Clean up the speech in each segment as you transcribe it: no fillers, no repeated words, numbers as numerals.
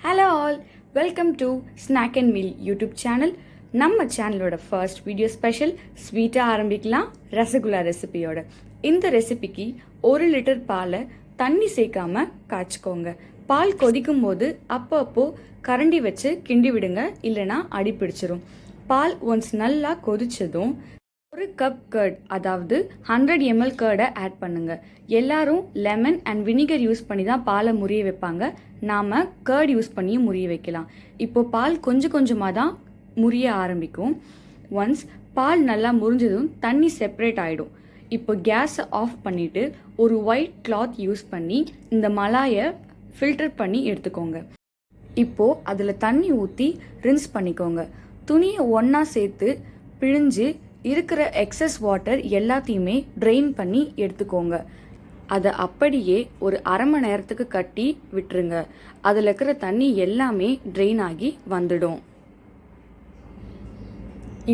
Hello all, welcome to Snack and Meal YouTube channel. நம்ம சேனலோட first video special ஸ்வீட்டாக ஆரம்பிக்கலாம் ரசகுல்லா ரெசிபியோட. இந்த ரெசிபிக்கு 1 லிட்டர் பாலை தண்ணி சேர்க்காம காய்ச்சிக்கோங்க. பால் கொதிக்கும் போது அப்போ கரண்டி வச்சு கிண்டி விடுங்க, இல்லைனா அடி பிடிச்சிரும். பால் ஒன்ஸ் நல்லா கொதிச்சதும் 1 கப் கர்ட், அதாவது 100 ml கர்டை ஆட் பண்ணுங்க. எல்லாரும் லெமன் அண்ட் வினிகர் யூஸ் பண்ணி தான் பாலை முறிய வைப்பாங்க. நாம கர்ட் யூஸ் பண்ணியும் முறிய வைக்கலாம். இப்போ பால் கொஞ்சம் கொஞ்சமாக தான் முறிய ஆரம்பிக்கும். ஒன்ஸ் பால் நல்லா முறிஞ்சதும் தண்ணி செப்பரேட் ஆகிடும். இப்போ கேஸை ஆஃப் பண்ணிவிட்டு ஒரு ஒயிட் கிளாத் யூஸ் பண்ணி இந்த மலாயை ஃபில்டர் பண்ணி எடுத்துக்கோங்க. இப்போது அதில் தண்ணி ஊற்றி ரின்ஸ் பண்ணிக்கோங்க. துணியை ஒன்றா சேர்த்து பிழிஞ்சு இருக்கிற எக்ஸஸ் வாட்டர் எல்லாத்தையுமே ட்ரெயின் பண்ணி எடுத்துக்கோங்க. அதை அப்படியே ஒரு அரை மணி நேரத்துக்கு கட்டி விட்டுருங்க. அதில் இருக்கிற தண்ணி எல்லாமே ட்ரெயின் ஆகி வந்துடும்.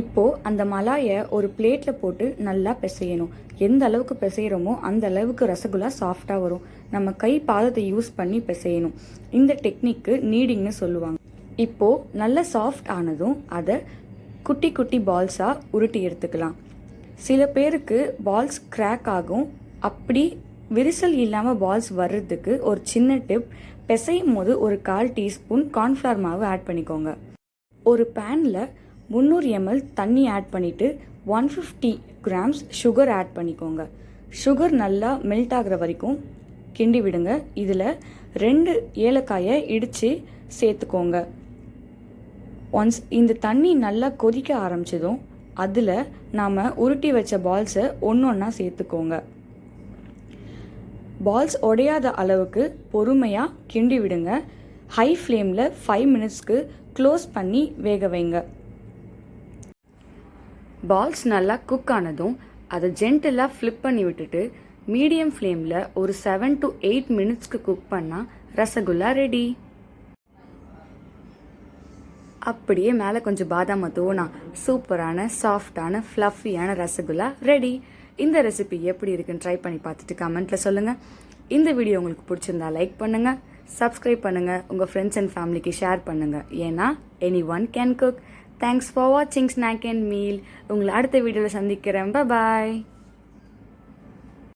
இப்போது அந்த மலாயை ஒரு பிளேட்டில் போட்டு நல்லா பிசையணும். எந்த அளவுக்கு பிசைகிறோமோ அந்த அளவுக்கு ரசகுல்லா சாஃப்டாக வரும். நம்ம கை பாதத்தை யூஸ் பண்ணி பிசையணும். இந்த டெக்னிக்கு நீடிங்னு சொல்லுவாங்க. இப்போது நல்ல சாஃப்ட் ஆனதும் அதை குட்டி குட்டி பால்ஸாக உருட்டி எடுத்துக்கலாம். சில பேருக்கு பால்ஸ் கிராக் ஆகும். அப்படி விரிசல் இல்லாமல் பால்ஸ் வர்றதுக்கு ஒரு சின்ன டிப், பிசையும் போது ஒரு 1/4 டீஸ்பூன் கார்ன்ஃப்ளவர் மாவு ஆட் பண்ணிக்கோங்க. ஒரு பேனில் 300 ml தண்ணி ஆட் பண்ணிவிட்டு 150 கிராம்ஸ் சுகர் ஆட் பண்ணிக்கோங்க. சுகர் நல்லா மெல்ட் ஆகிற வரைக்கும் கிண்டி விடுங்க. இதில் 2 ஏலக்காயை இடித்து சேர்த்துக்கோங்க. ஒன்ஸ் இந்த தண்ணி நல்லா கொதிக்க ஆரம்பிச்சதும் அதில் நாம் உருட்டி வச்ச பால்ஸை ஒன்றா சேர்த்துக்கோங்க. பால்ஸ் உடையாத அளவுக்கு பொறுமையாக கிண்டி விடுங்க. ஹை ஃப்ளேமில் 5 மினிட்ஸ்க்கு க்ளோஸ் பண்ணி வேக வைங்க. பால்ஸ் நல்லா குக் ஆனதும் அதை ஜென்டலாக ஃப்ளிப் பண்ணி விட்டுட்டு மீடியம் ஃப்ளேமில் ஒரு 7 to 8 மினிட்ஸ்க்கு குக் பண்ணால் ரசகுல்லா ரெடி. அப்படியே மேலே கொஞ்சம் பாதாம் தூணா சூப்பரான சாஃப்டான ஃப்ளஃபியான ரசகுல்லா ரெடி. இந்த ரெசிபி எப்படி இருக்குன்னு ட்ரை பண்ணி பார்த்துட்டு கமெண்ட்டில் சொல்லுங்கள். இந்த வீடியோ உங்களுக்கு பிடிச்சிருந்தா லைக் பண்ணுங்கள், சப்ஸ்கிரைப் பண்ணுங்கள், உங்கள் ஃப்ரெண்ட்ஸ் அண்ட் ஃபேமிலிக்கு ஷேர் பண்ணுங்கள். ஏன்னா anyone can cook. Thanks for வாட்சிங் ஸ்நாக் அண்ட் மீல். உங்களை அடுத்த வீடியோவில் சந்திக்கிறேன். பாய்.